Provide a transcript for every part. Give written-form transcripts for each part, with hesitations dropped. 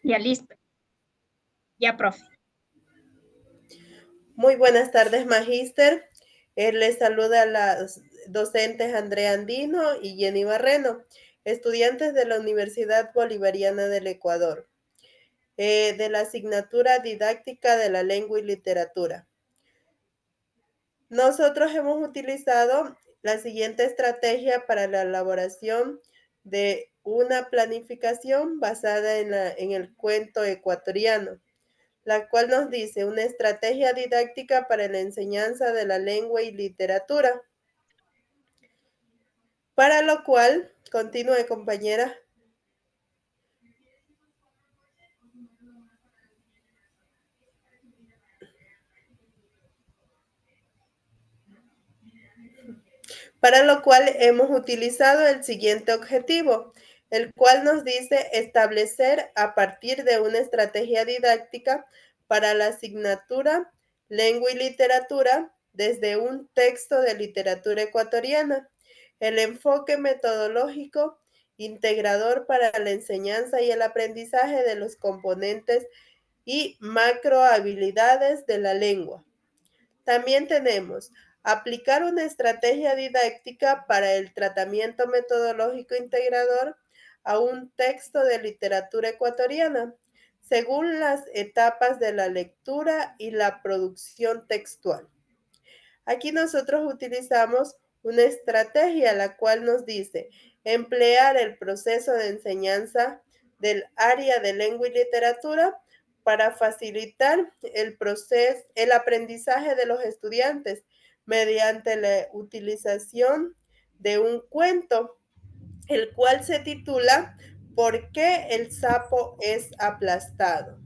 Ya listo. Ya, profe. Muy buenas tardes, magíster. Les saluda a las docentes Andrea Andino y Jenny Barreno, estudiantes de la Universidad Bolivariana del Ecuador, de la asignatura didáctica de la lengua y literatura. Nosotros hemos utilizado la siguiente estrategia para la elaboración de una planificación basada en el cuento ecuatoriano, la cual nos dice una estrategia didáctica para la enseñanza de la lengua y literatura, para lo cual, continúe compañera. Para lo cual hemos utilizado el siguiente objetivo, el cual nos dice establecer a partir de una estrategia didáctica para la asignatura Lengua y Literatura desde un texto de literatura ecuatoriana, el enfoque metodológico integrador para la enseñanza y el aprendizaje de los componentes y macrohabilidades de la lengua. También tenemos aplicar una estrategia didáctica para el tratamiento metodológico integrador a un texto de literatura ecuatoriana, según las etapas de la lectura y la producción textual. Aquí nosotros utilizamos una estrategia la cual nos dice emplear el proceso de enseñanza del área de lengua y literatura para facilitar el aprendizaje de los estudiantes mediante la utilización de un cuento, el cual se titula ¿Por qué el sapo es aplastado?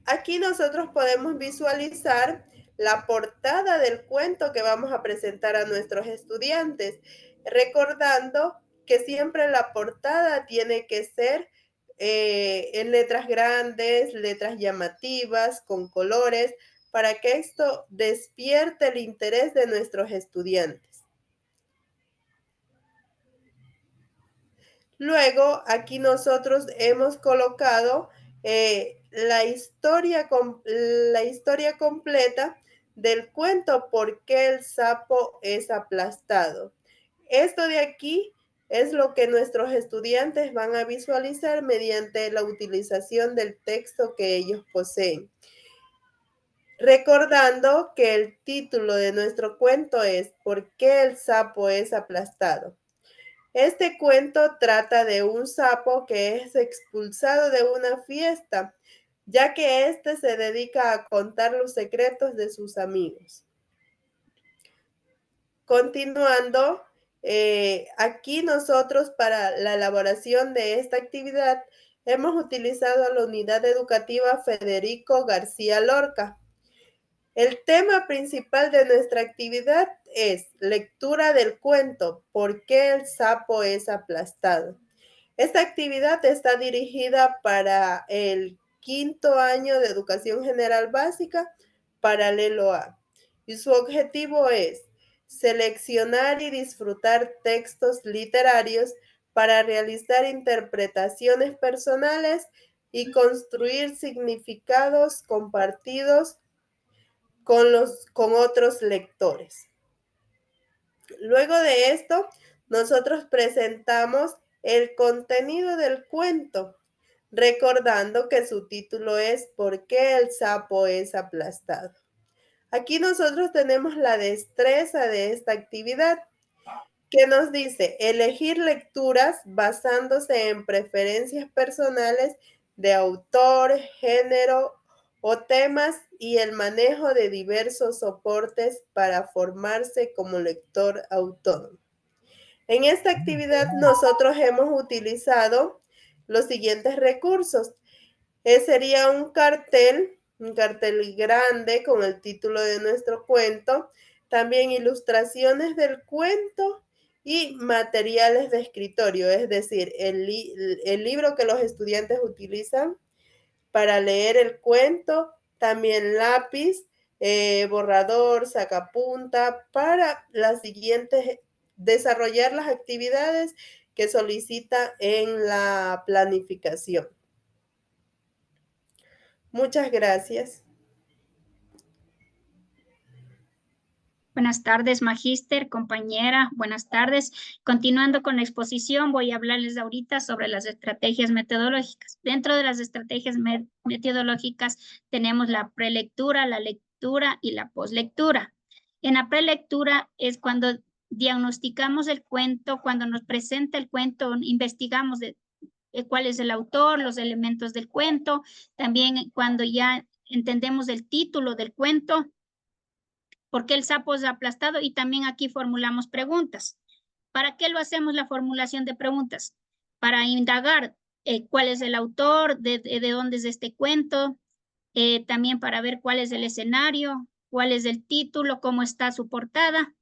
Aquí nosotros podemos visualizar la portada del cuento que vamos a presentar a nuestros estudiantes, recordando que siempre la portada tiene que ser en letras grandes, letras llamativas, con colores, para que esto despierte el interés de nuestros estudiantes. Luego, aquí nosotros hemos colocado la historia completa del cuento ¿Por qué el sapo es aplastado? Esto de aquí es lo que nuestros estudiantes van a visualizar mediante la utilización del texto que ellos poseen. Recordando que el título de nuestro cuento es ¿Por qué el sapo es aplastado? Este cuento trata de un sapo que es expulsado de una fiesta, ya que éste se dedica a contar los secretos de sus amigos. Continuando, aquí nosotros para la elaboración de esta actividad hemos utilizado la unidad educativa Federico García Lorca. El tema principal de nuestra actividad es lectura del cuento ¿Por qué el sapo es aplastado? Esta actividad está dirigida para el quinto año de Educación General Básica, paralelo A, y su objetivo es seleccionar y disfrutar textos literarios para realizar interpretaciones personales y construir significados compartidos con otros lectores. Luego de esto, nosotros presentamos el contenido del cuento, recordando que su título es ¿Por qué el sapo es aplastado? Aquí nosotros tenemos la destreza de esta actividad que nos dice elegir lecturas basándose en preferencias personales de autor, género o temas y el manejo de diversos soportes para formarse como lector autónomo. En esta actividad nosotros hemos utilizado los siguientes recursos. Sería un cartel grande con el título de nuestro cuento, también ilustraciones del cuento y materiales de escritorio, es decir, el libro que los estudiantes utilizan para leer el cuento, también lápiz, borrador, sacapunta, para las siguientes, desarrollar las actividades que solicita en la planificación. Muchas gracias. Buenas tardes, magíster, compañera. Buenas tardes. Continuando con la exposición, voy a hablarles ahorita sobre las estrategias metodológicas. Dentro de las estrategias metodológicas tenemos la prelectura, la lectura y la poslectura. En la prelectura es cuando diagnosticamos el cuento, cuando nos presenta el cuento, investigamos cuál es el autor, los elementos del cuento, también cuando ya entendemos el título del cuento, por qué el sapo es aplastado, y también aquí formulamos preguntas. ¿Para qué lo hacemos la formulación de preguntas? Para indagar cuál es el autor, de dónde es este cuento, también para ver cuál es el escenario, cuál es el título, cómo está su portada.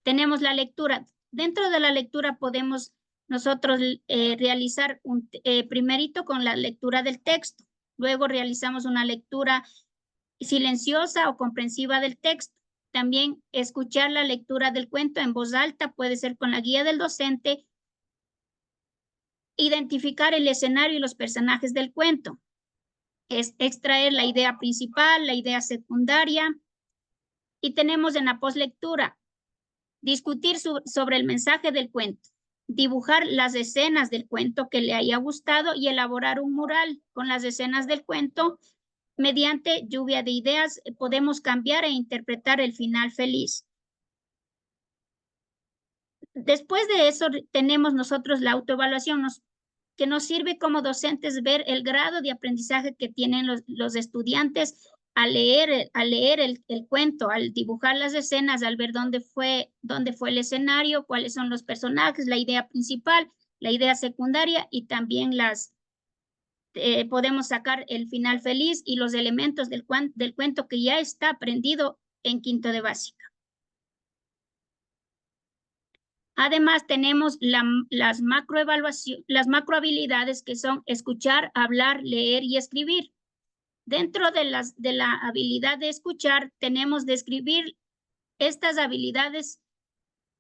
Tenemos la lectura. Dentro de la lectura podemos nosotros realizar primerito con la lectura del texto. Luego realizamos una lectura silenciosa o comprensiva del texto. También escuchar la lectura del cuento en voz alta, puede ser con la guía del docente. Identificar el escenario y los personajes del cuento. Es extraer la idea principal, la idea secundaria. Y tenemos en la poslectura, discutir sobre el mensaje del cuento, dibujar las escenas del cuento que le haya gustado y elaborar un mural con las escenas del cuento. Mediante lluvia de ideas podemos cambiar e interpretar el final feliz. Después de eso tenemos nosotros la autoevaluación, que nos sirve como docentes ver el grado de aprendizaje que tienen los estudiantes al leer el cuento, al dibujar las escenas, al ver dónde fue el escenario, cuáles son los personajes, la idea principal, la idea secundaria, y también podemos sacar el final feliz y los elementos del cuento que ya está aprendido en quinto de básica. Además, tenemos las macrohabilidades, que son escuchar, hablar, leer y escribir. Dentro de la habilidad de escuchar, tenemos de escribir. Estas habilidades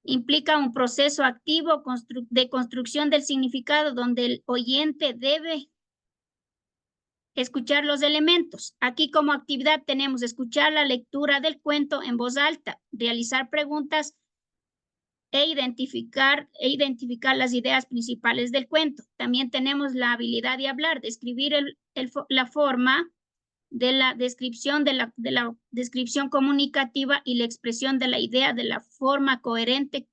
implican un proceso activo de construcción del significado, donde el oyente debe escuchar los elementos. Aquí como actividad tenemos escuchar la lectura del cuento en voz alta, realizar preguntas e identificar las ideas principales del cuento. También tenemos la habilidad de hablar, de escribir la forma de la descripción, de la descripción comunicativa y la expresión de la idea de la forma coherente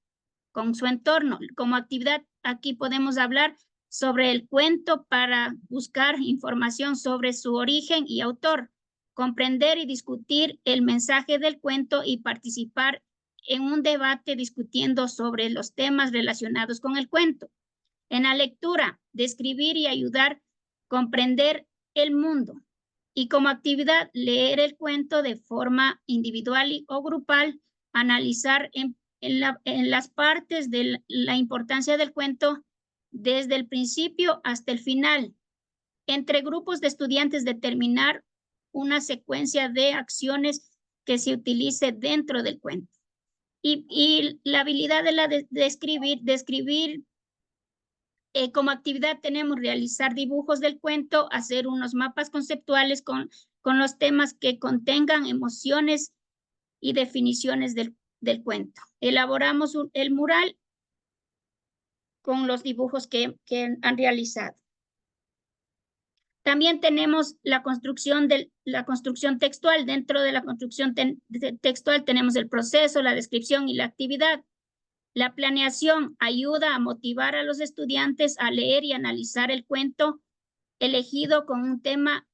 con su entorno. Como actividad, aquí podemos hablar sobre el cuento para buscar información sobre su origen y autor, comprender y discutir el mensaje del cuento y participar en un debate discutiendo sobre los temas relacionados con el cuento. En la lectura, describir y ayudar a comprender el mundo. Y como actividad, leer el cuento de forma individual o grupal, analizar en las partes de la importancia del cuento desde el principio hasta el final. Entre grupos de estudiantes, determinar una secuencia de acciones que se utilice dentro del cuento. Y la habilidad de escribir, como actividad tenemos realizar dibujos del cuento, hacer unos mapas conceptuales con los temas que contengan emociones y definiciones del cuento. Elaboramos el mural con los dibujos que han realizado. También tenemos la construcción textual. Dentro de la construcción textual tenemos el proceso, la descripción y la actividad. La planeación ayuda a motivar a los estudiantes a leer y analizar el cuento elegido con un tema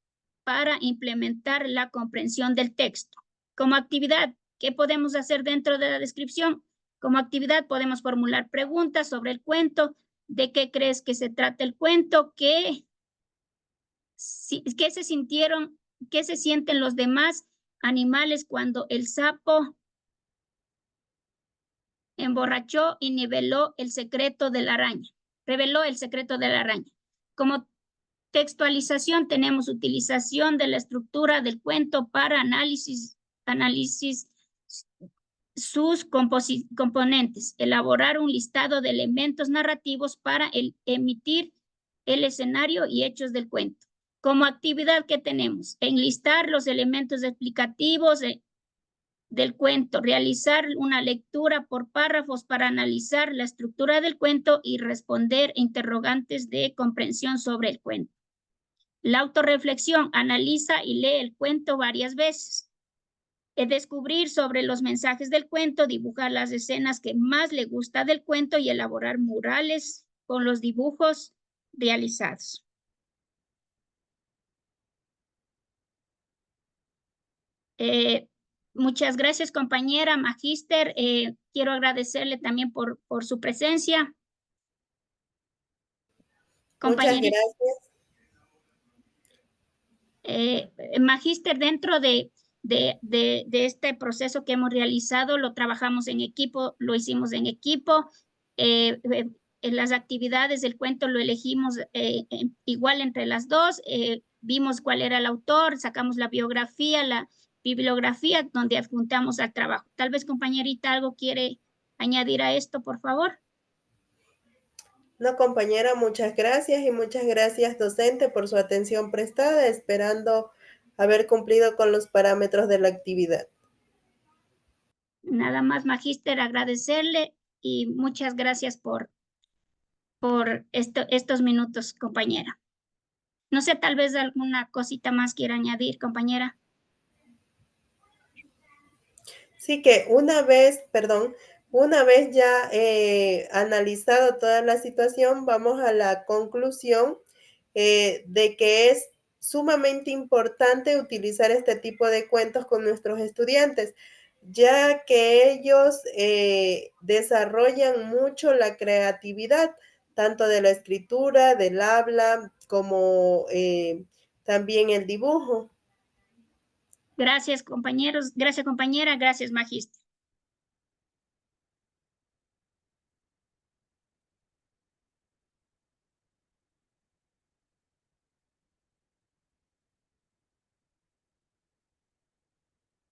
para implementar la comprensión del texto. Como actividad, ¿qué podemos hacer dentro de la descripción? Como actividad podemos formular preguntas sobre el cuento, de qué crees que se trata el cuento, qué se sienten los demás animales cuando el sapo emborrachó y reveló el secreto de la araña. Como textualización tenemos utilización de la estructura del cuento para análisis sus componentes, elaborar un listado de elementos narrativos para emitir el escenario y hechos del cuento. Como actividad que tenemos, enlistar los elementos explicativos del cuento, realizar una lectura por párrafos para analizar la estructura del cuento y responder interrogantes de comprensión sobre el cuento. La autorreflexión, analiza y lee el cuento varias veces. Descubrir sobre los mensajes del cuento, dibujar las escenas que más le gusta del cuento y elaborar murales con los dibujos realizados. Muchas gracias, compañera Magíster. Quiero agradecerle también por su presencia. Muchas gracias. Magíster, dentro de este proceso que hemos realizado, lo trabajamos en equipo, lo hicimos en equipo. En las actividades del cuento lo elegimos igual entre las dos. Vimos cuál era el autor, sacamos la biografía, la bibliografía donde adjuntamos al trabajo. Tal vez, compañerita, algo quiere añadir a esto, por favor. No, compañera, muchas gracias y muchas gracias, docente, por su atención prestada, esperando haber cumplido con los parámetros de la actividad. Nada más, Magíster, agradecerle y muchas gracias por estos minutos, compañera. No sé, tal vez alguna cosita más quiera añadir, compañera. Sí, que una vez ya analizado toda la situación, vamos a la conclusión de que es sumamente importante utilizar este tipo de cuentos con nuestros estudiantes, ya que ellos desarrollan mucho la creatividad, tanto de la escritura, del habla, como también el dibujo. Gracias, compañeros. Gracias, compañera. Gracias, Magíster.